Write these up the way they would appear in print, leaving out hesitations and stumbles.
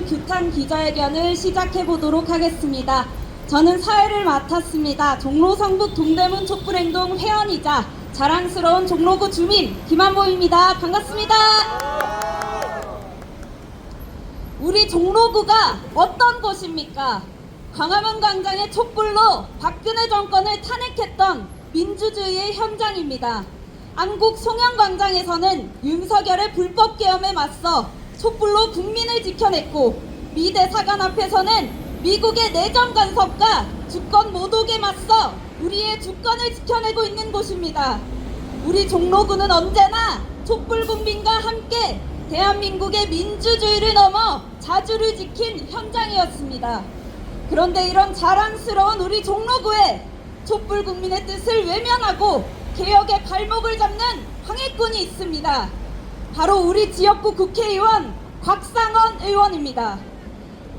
규탄 기자회견을 시작해 보도록 하겠습니다. 저는 사회를 맡았습니다. 종로 성북 동대문 촛불행동 회원이자 자랑스러운 종로구 주민 김한보입니다. 반갑습니다. 우리 종로구가 어떤 곳입니까? 광화문 광장의 촛불로 박근혜 정권을 탄핵했던 민주주의의 현장입니다. 안국 송영광장에서는 윤석열의 불법 계엄에 맞서 촛불로 국민을 지켜냈고, 미대사관 앞에서는 미국의 내정 간섭과 주권 모독에 맞서 우리의 주권을 지켜내고 있는 곳입니다. 우리 종로구는 언제나 촛불 국민과 함께 대한민국의 민주주의를 넘어 자주를 지킨 현장이었습니다. 그런데 이런 자랑스러운 우리 종로구에 촛불 국민의 뜻을 외면하고 개혁의 발목을 잡는 황해꾼이 있습니다. 바로 우리 지역구 국회의원 곽상원 의원입니다.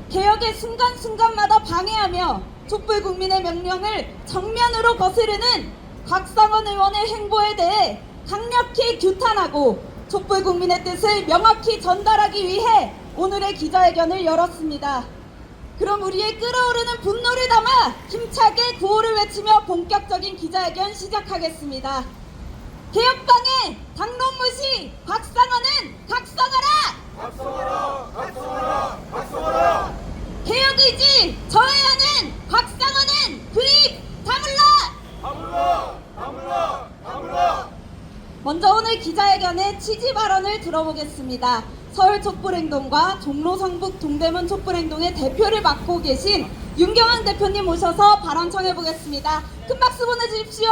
개혁의 순간순간마다 방해하며 촛불 국민의 명령을 정면으로 거스르는 곽상원 의원의 행보에 대해 강력히 규탄하고 촛불 국민의 뜻을 명확히 전달하기 위해 오늘의 기자회견을 열었습니다. 그럼 우리의 끓어오르는 분노를 담아 힘차게 구호를 외치며 본격적인 기자회견 시작하겠습니다. 개혁방해 당론무시 곽상원은 각성하라! 각성하라! 각성하라! 각성하라! 개혁의지 저해하는 곽상원은 그입 다물라! 다물라! 다물라! 다물라! 먼저 오늘 기자회견의 취지 발언을 들어보겠습니다. 서울 촛불행동과 종로 성북 동대문 촛불행동의 대표를 맡고 계신 윤경환 대표님 모셔서 발언 청해보겠습니다. 큰 박수 보내주십시오.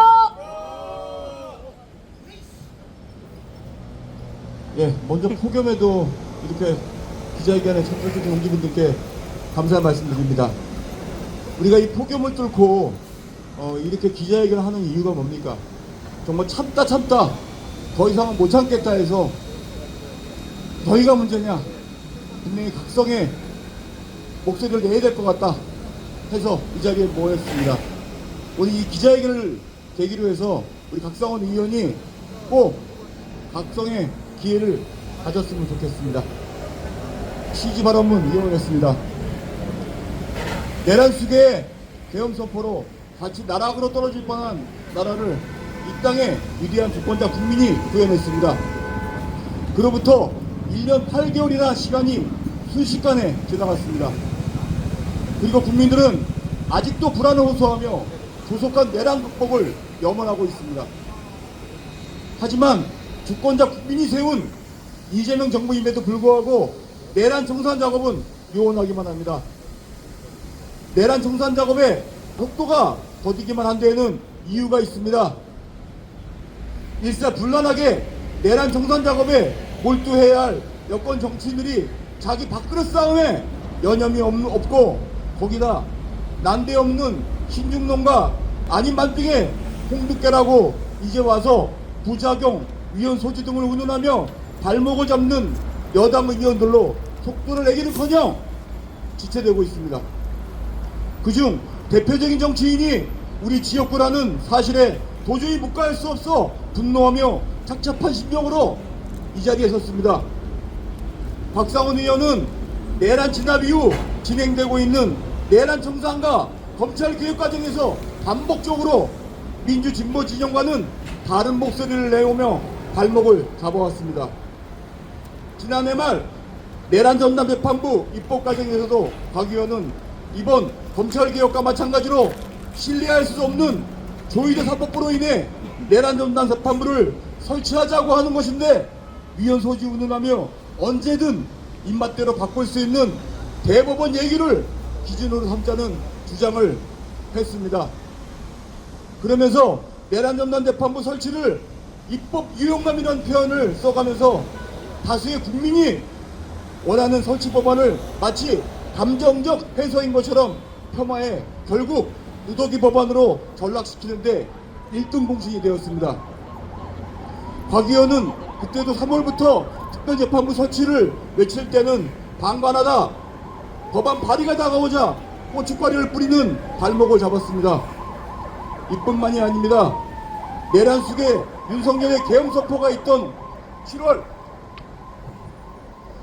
예, 먼저 폭염에도 이렇게 기자회견에 참석해주신 동지분들께 감사의 말씀드립니다. 우리가 이 폭염을 뚫고 이렇게 기자회견을 하는 이유가 뭡니까? 정말 참다 더 이상은 못 참겠다 해서 너희가 문제냐? 분명히 각성의 목소리를 내야 될 것 같다 해서 이 자리에 모였습니다. 오늘 이 기자회견을 계기로 해서 우리 각상원 의원이 꼭 각성의 기회를 가졌으면 좋겠습니다. 취지 발언문 이용하겠습니다. 내란 속에 계엄 선포로 같이 나락으로 떨어질 뻔한 나라를 이 땅에 위대한 주권자 국민이 구해냈습니다. 그로부터 1년 8개월이나 시간이 순식간에 지나갔습니다. 그리고 국민들은 아직도 불안을 호소하며 조속한 내란 극복을 염원하고 있습니다. 하지만 주권자 국민이 세운 이재명 정부임에도 불구하고 내란 청산 작업은 요원하기만 합니다. 내란 청산 작업의 속도가 더디기만 한 데에는 이유가 있습니다. 일사불란하게 내란 청산 작업에 몰두해야 할 여권 정치인들이 자기 밥그릇 싸움에 여념이 없고 거기다 난데없는 신중론과 아닌 반등의 홍두깨라고 이제 와서 부작용, 위헌 소지 등을 운운하며 발목을 잡는 여당 의원들로 속도를 내기는커녕 지체되고 있습니다. 그중 대표적인 정치인이 우리 지역구라는 사실에 도저히 묵과할 수 없어 분노하며 착잡한 심정으로 이 자리에 섰습니다. 곽상원 의원은 내란 진압 이후 진행되고 있는 내란 청산과 검찰 개혁 과정에서 반복적으로 민주 진보 진영과는 다른 목소리를 내오며 발목을 잡아왔습니다. 지난해 말 내란 전담 재판부 입법 과정에서도 곽 의원은 이번 검찰 개혁과 마찬가지로 신뢰할 수 없는 조희대 사법부로 인해 내란 전담 재판부를 설치하자고 하는 것인데 위헌 소지 운운하며 언제든 입맛대로 바꿀 수 있는 대법원 얘기를 기준으로 삼자는 주장을 했습니다. 그러면서 내란 전담 재판부 설치를 입법 유용감이라는 표현을 써가면서 다수의 국민이 원하는 설치 법안을 마치 감정적 해서인 것처럼 폄하해 결국 누더기 법안으로 전락시키는데 1등 공신이 되었습니다. 곽 의원은 그때도 3월부터 특별재판부 설치를 외칠 때는 방관하다 법안 발의가 다가오자 고춧가루를 뿌리는 발목을 잡았습니다. 이뿐만이 아닙니다. 내란 속에 윤석열의 계엄 선포가 있던 7월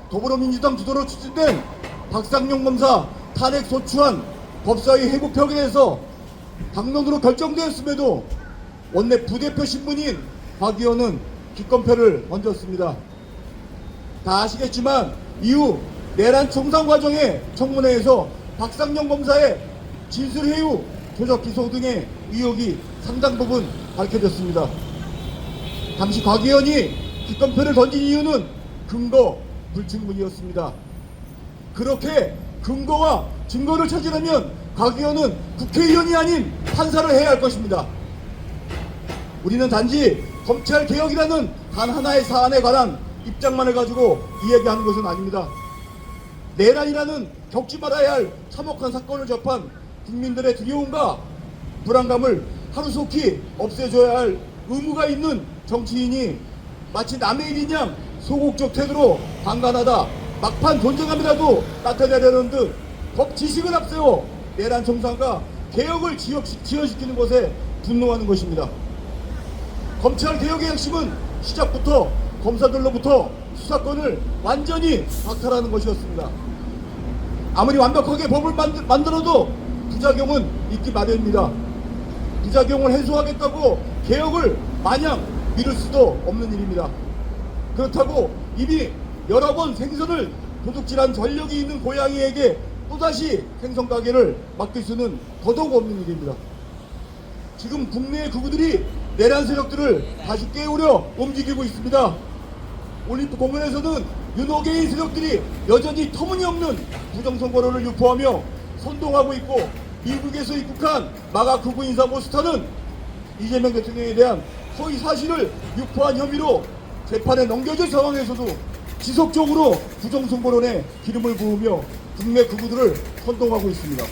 더불어민주당 주도로 추진된 박상용 검사 탄핵 소추안 법사위 회부표에 대해서 당론으로 결정되었음에도 원내 부대표 신분인 박 의원은 기권표를 던졌습니다. 다 아시겠지만 이후 내란 총상 과정의 청문회에서 박상용 검사의 진술회유, 조작 기소 등의 의혹이 상당 부분 밝혀졌습니다. 당시 곽 의원이 기권표를 던진 이유는 근거 불충분이었습니다. 그렇게 근거와 증거를 찾으려면 곽 의원은 국회의원이 아닌 판사를 해야 할 것입니다. 우리는 단지 검찰개혁이라는 단 하나의 사안에 관한 입장만을 가지고 이야기하는 것은 아닙니다. 내란이라는 겪지 말아야 할 참혹한 사건을 접한 국민들의 두려움과 불안감을 하루속히 없애줘야 할 의무가 있는 정치인이 마치 남의 일인 양 소극적 태도로 방관하다 막판 존재감이라도 나타내려는 듯 법 지식을 앞세워 내란 정상과 개혁을 지연시키는 것에 분노하는 것입니다. 검찰 개혁의 핵심은 시작부터 검사들로부터 수사권을 완전히 박탈하는 것이었습니다. 아무리 완벽하게 법을 만들어도 부작용은 있기 마련입니다. 부작용을 해소하겠다고 개혁을 마냥 미룰 수도 없는 일입니다. 그렇다고 이미 여러 번 생선을 도둑질한 전력이 있는 고양이에게 또다시 생선 가게를 맡길 수는 더더욱 없는 일입니다. 지금 국내의 극우들이 내란 세력들을 다시 깨우려 움직이고 있습니다. 올림픽 공원에서는 윤호개인 세력들이 여전히 터무니없는 부정선거론을 유포하며 선동하고 있고, 미국에서 입국한 마가 극우 인사 모스타는 이재명 대통령에 대한 허위 사실을 유포한 혐의로 재판에 넘겨질 상황에서도 지속적으로 부정선거론에 기름을 부으며 국내 극우들을 선동하고 있습니다.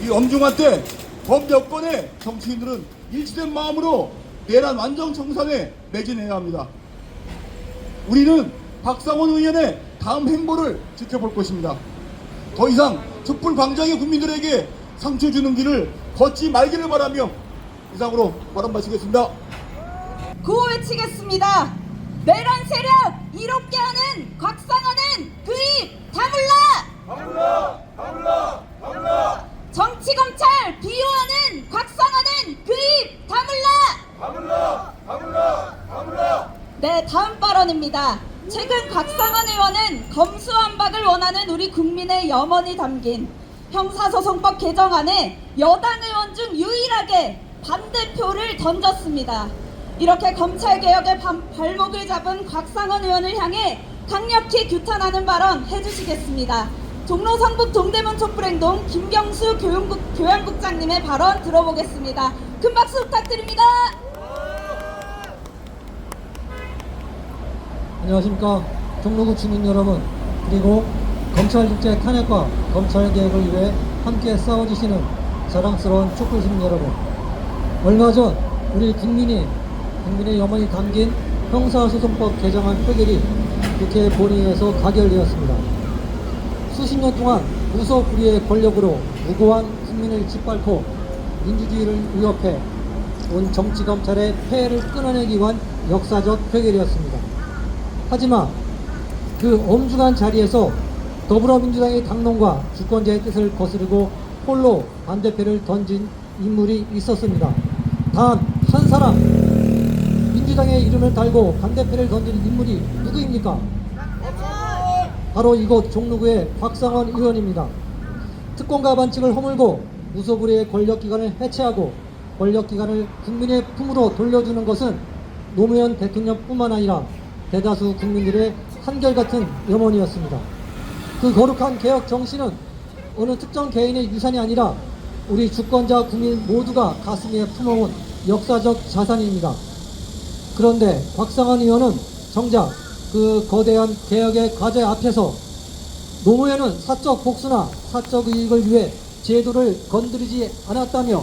이 엄중한 때 법 여건의 정치인들은 일치된 마음으로 내란 완전 정상에 매진해야 합니다. 우리는 박상원 의원의 다음 행보를 지켜볼 것입니다. 더 이상 촛불 광장의 국민들에게 상처 주는 길을 걷지 말기를 바라며 이상으로 발언 마치겠습니다. 구호 외치겠습니다. 내란 세력 이롭게 하는 곽상원은 그 입 다물라! 다물라! 다물라! 다물라! 정치검찰 비호하는 곽상원은 그 입 다물라! 다물라! 다물라! 다물라! 네, 다음 발언입니다. 최근 곽상원 의원은 검수완박을 원하는 우리 국민의 염원이 담긴 형사소송법 개정안에 여당 의원 중 유일하게 반대표를 던졌습니다. 이렇게 검찰개혁의 발목을 잡은 곽상원 의원을 향해 강력히 규탄하는 발언 해주시겠습니다. 종로 성북 동대문 촛불행동 김경수 교양국장님의 발언 들어보겠습니다. 큰 박수 부탁드립니다. 안녕하십니까. 종로구 주민 여러분, 그리고 검찰 육제 탄핵과 검찰 개혁을 위해 함께 싸워주시는 자랑스러운 촛불 시민 여러분, 얼마 전 우리 국민의 염원이 담긴 형사소송법 개정안 표결이 국회 본회의에서 가결되었습니다. 수십 년 동안 무소불위의 권력으로 무고한 국민을 짓밟고 민주주의를 위협해 온 정치검찰의 폐해를 끊어내기 위한 역사적 표결이었습니다. 하지만 그 엄중한 자리에서 더불어민주당의 당론과 주권자의 뜻을 거스르고 홀로 반대표를 던진 인물이 있었습니다. 단 한 사람, 민주당의 이름을 달고 반대표를 던진 인물이 누구입니까? 바로 이곳 종로구의 곽상원 의원입니다. 특권과 반칙을 허물고 무소불위의 권력기관을 해체하고 권력기관을 국민의 품으로 돌려주는 것은 노무현 대통령뿐만 아니라 대다수 국민들의 한결같은 염원이었습니다. 그 거룩한 개혁 정신은 어느 특정 개인의 유산이 아니라 우리 주권자 국민 모두가 가슴에 품어온 역사적 자산입니다. 그런데 곽상원 의원은 정작 그 거대한 개혁의 과제 앞에서 노무현은 사적 복수나 사적 이익을 위해 제도를 건드리지 않았다며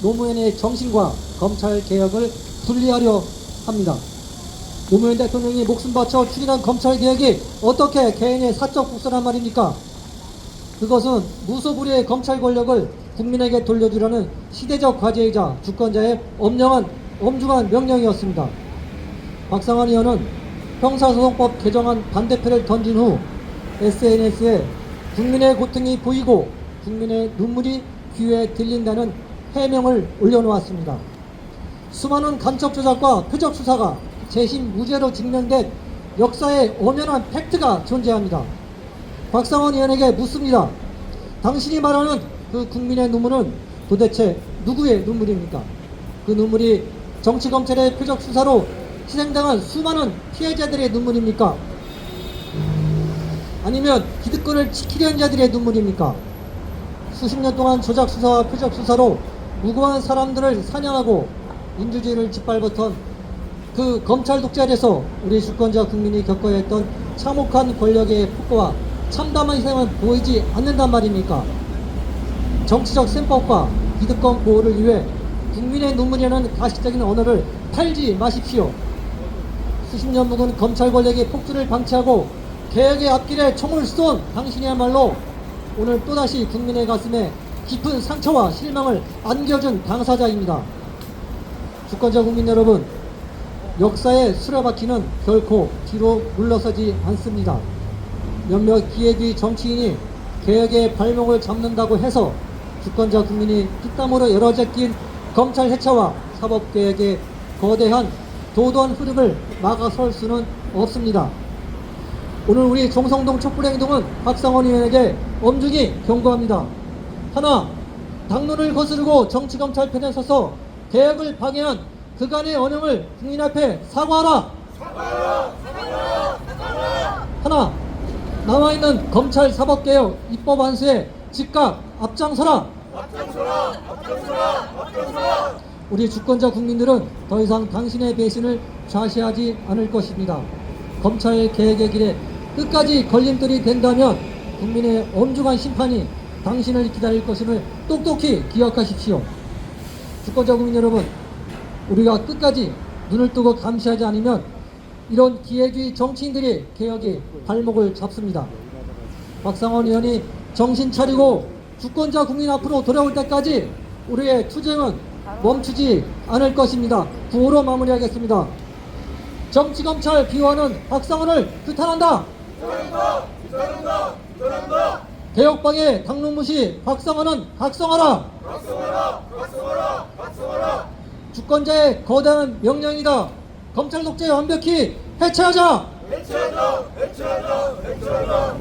노무현의 정신과 검찰 개혁을 분리하려 합니다. 노무현 대통령이 목숨 바쳐 추진한 검찰 개혁이 어떻게 개인의 사적 복수란 말입니까? 그것은 무소불위의 검찰 권력을 국민에게 돌려주려는 시대적 과제이자 주권자의 엄중한 명령이었습니다. 곽상원 의원은 형사소송법 개정안 반대표를 던진 후 SNS에 국민의 고통이 보이고 국민의 눈물이 귀에 들린다는 해명을 올려놓았습니다. 수많은 간첩 조작과 표적 수사가 재심 무죄로 증명된 역사의 엄연한 팩트가 존재합니다. 박상원 의원에게 묻습니다. 당신이 말하는 그 국민의 눈물은 도대체 누구의 눈물입니까? 그 눈물이 정치검찰의 표적 수사로 희생당한 수많은 피해자들의 눈물입니까? 아니면 기득권을 지키려는 자들의 눈물입니까? 수십 년 동안 조작 수사와 표적 수사로 무고한 사람들을 사냥하고 민주주의를 짓밟았던 그 검찰 독재에서 우리 주권자 국민이 겪어야 했던 참혹한 권력의 폭거와 참담한 희생은 보이지 않는단 말입니까? 정치적 셈법과 기득권 보호를 위해 국민의 눈물이라는 가식적인 언어를 팔지 마십시오. 수십 년 묵은 검찰 권력의 폭주를 방치하고 개혁의 앞길에 총을 쏜 당신이야말로 오늘 또다시 국민의 가슴에 깊은 상처와 실망을 안겨준 당사자입니다. 주권자 국민 여러분, 역사의 수레바퀴는 결코 뒤로 물러서지 않습니다. 몇몇 기회주의 정치인이 개혁의 발목을 잡는다고 해서 주권자 국민이 피땀으로 열어제낀 검찰 해체와 사법개혁의 거대한 도도한 흐름을 막아설 수는 없습니다. 오늘 우리 종성동 촛불행동은 박상원 의원에게 엄중히 경고합니다. 하나, 당론을 거스르고 정치검찰 편에 서서 개혁을 방해한 그간의 언행을 국민 앞에 사과하라. 하나, 남아있는 검찰 사법개혁 입법 완수에 즉각 앞장서라. 우리 주권자 국민들은 더 이상 당신의 배신을 좌시하지 않을 것입니다. 검찰 개혁의 길에 끝까지 걸림돌이 된다면 국민의 엄중한 심판이 당신을 기다릴 것임을 똑똑히 기억하십시오. 주권자 국민 여러분, 우리가 끝까지 눈을 뜨고 감시하지 않으면 이런 기회주의 정치인들이 개혁의 발목을 잡습니다. 박상원 의원이 정신 차리고 주권자 국민 앞으로 돌아올 때까지 우리의 투쟁은 멈추지 않을 것입니다. 구호로 마무리하겠습니다. 정치검찰 비호하는 박상원을 규탄한다. 개혁방해 당론무시 박상원은 각성하라. 주권자의 거대한 명령이다. 검찰 독재 완벽히 해체하자.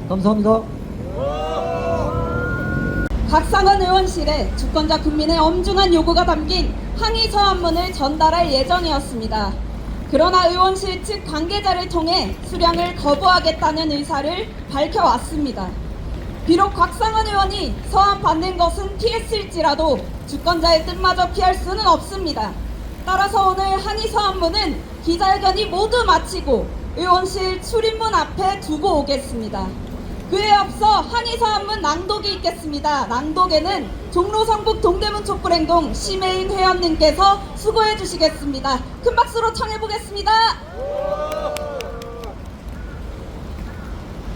감사합니다. 박상원 의원실에 주권자 국민의 엄중한 요구가 담긴 항의 서한문을 전달할 예정이었습니다. 그러나 의원실 측 관계자를 통해 수령을 거부하겠다는 의사를 밝혀왔습니다. 비록 박상원 의원이 서한 받는 것은 피했을지라도 주권자의 뜻마저 피할 수는 없습니다. 따라서 오늘 항의 서한문은 기자회견이 모두 마치고 의원실 출입문 앞에 두고 오겠습니다. 그에 앞서 항의 서한문 낭독이 있겠습니다. 낭독에는 종로 성북 동대문 촛불행동 심혜인 회원님께서 수고해 주시겠습니다. 큰 박수로 청해 보겠습니다.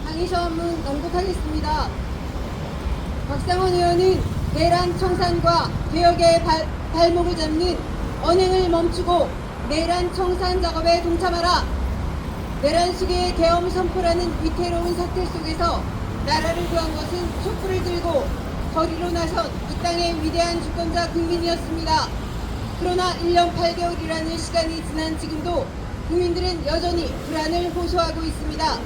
항의 서한문 낭독하겠습니다. 박상원 의원은 내란 청산과 개혁의 발목을 잡는 언행을 멈추고 내란 청산 작업에 동참하라. 내란 속의 계엄 선포라는 위태로운 사태 속에서 나라를 구한 것은 촛불을 들고 거리로 나선 이 땅의 위대한 주권자 국민이었습니다. 그러나 1년 8개월이라는 시간이 지난 지금도 국민들은 여전히 불안을 호소하고 있습니다.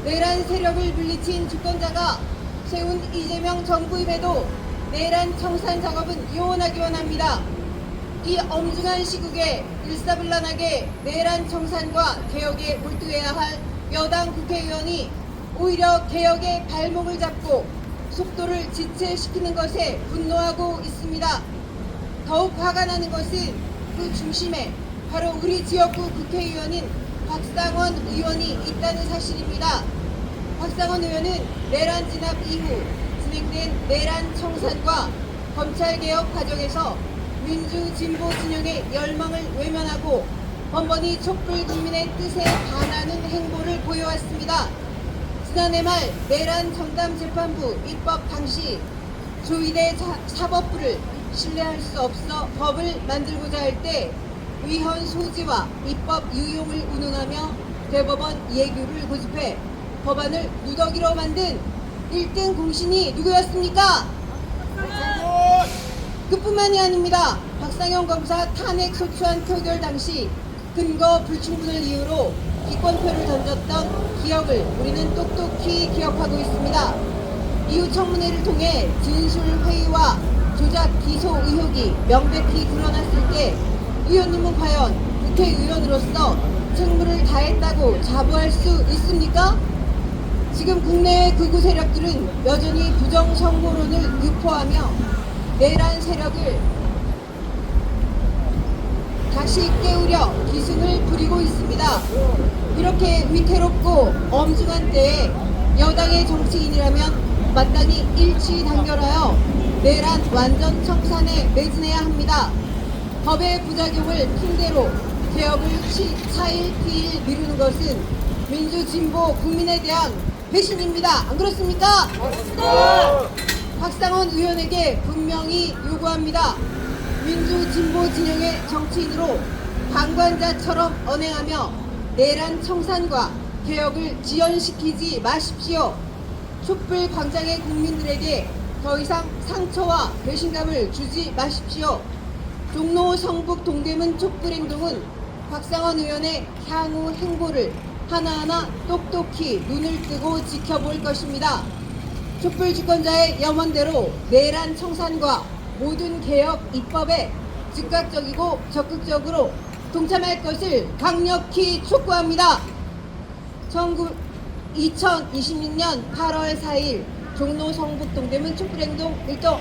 내란 세력을 물리친 주권자가 세운 이재명 정부임에도 내란 청산 작업은 요원하기 원합니다. 이 엄중한 시국에 일사불란하게 내란 청산과 개혁에 몰두해야 할 여당 국회의원이 오히려 개혁의 발목을 잡고 속도를 지체시키는 것에 분노하고 있습니다. 더욱 화가 나는 것은 그 중심에 바로 우리 지역구 국회의원인 박상원 의원이 있다는 사실입니다. 박상원 의원은 내란 진압 이후 진행된 내란 청산과 검찰개혁 과정에서 민주 진보 진영의 열망을 외면하고 번번이 촛불 국민의 뜻에 반하는 행보를 보여왔습니다. 지난해 말 내란 전담재판부 입법 당시 조이대 사법부를 신뢰할 수 없어 법을 만들고자 할 때 위헌 소지와 입법 유용을 운운하며 대법원 예규를 고집해 법안을 누더기로 만든 1등 공신이 누구였습니까? 그뿐만이 아닙니다. 박상현 검사 탄핵 소추안 표결 당시 근거 불충분을 이유로 기권표를 던졌던 기억을 우리는 똑똑히 기억하고 있습니다. 이후 청문회를 통해 진술회의와 조작 기소 의혹이 명백히 드러났을 때 의원님은 과연 국회의원으로서 책무를 다했다고 자부할 수 있습니까? 지금 국내의 극우 세력들은 여전히 부정선거론을 유포하며 내란 세력을 다시 깨우려 기승을 부리고 있습니다. 이렇게 위태롭고 엄중한 때에 여당의 정치인이라면 마땅히 일치단결하여 내란 완전 청산에 매진해야 합니다. 법의 부작용을 핑계로 개혁을 4일 피일 미루는 것은 민주진보 국민에 대한 배신입니다. 안 그렇습니까? 박상원 의원에게 분명히 요구합니다. 민주진보 진영의 정치인으로 방관자처럼 언행하며 내란 청산과 개혁을 지연시키지 마십시오. 촛불 광장의 국민들에게 더 이상 상처와 배신감을 주지 마십시오. 종로 성북 동대문 촛불행동은 박상원 의원의 향후 행보를 하나하나 똑똑히 눈을 뜨고 지켜볼 것입니다. 촛불 주권자의 염원대로 내란 청산과 모든 개혁 입법에 즉각적이고 적극적으로 동참할 것을 강력히 촉구합니다. 2026년 8월 4일 종로 성북 동대문 촛불행동 1동.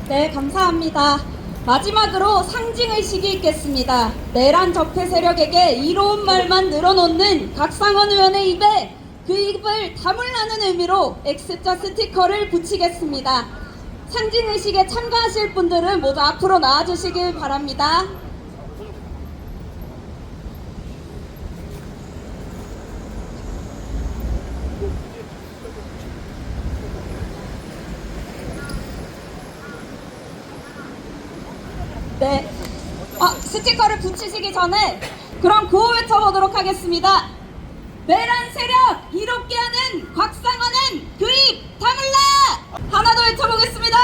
네, 감사합니다. 마지막으로 상징의식이 있겠습니다. 내란 적폐 세력에게 이로운 말만 늘어놓는 박상원 의원의 입에 그 입을 다물라는 의미로 X자 스티커를 붙이겠습니다. 상징의식에 참가하실 분들은 모두 앞으로 나와주시길 바랍니다. 네. 스티커를 붙이시기 전에 그럼 구호 외쳐보도록 하겠습니다. 내란 세력 이롭게 하는 곽상원은 그 입 다물라! 하나 더 외쳐보겠습니다.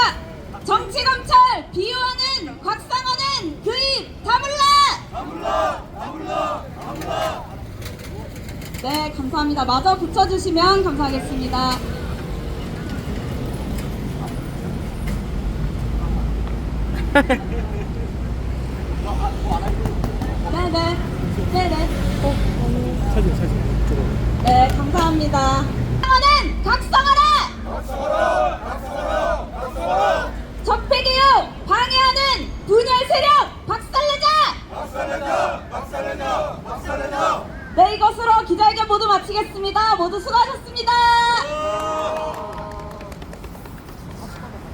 정치검찰 비호하는 곽상원은 그 입 다물라! 다물라! 네, 감사합니다. 마저 붙여주시면 감사하겠습니다. 네네. 네, 감사합니다. 박상원은 각성하라! 적폐개혁 방해하는 분열 세력 박살내자! 네, 이것으로 기자회견 모두 마치겠습니다. 모두 수고하셨습니다.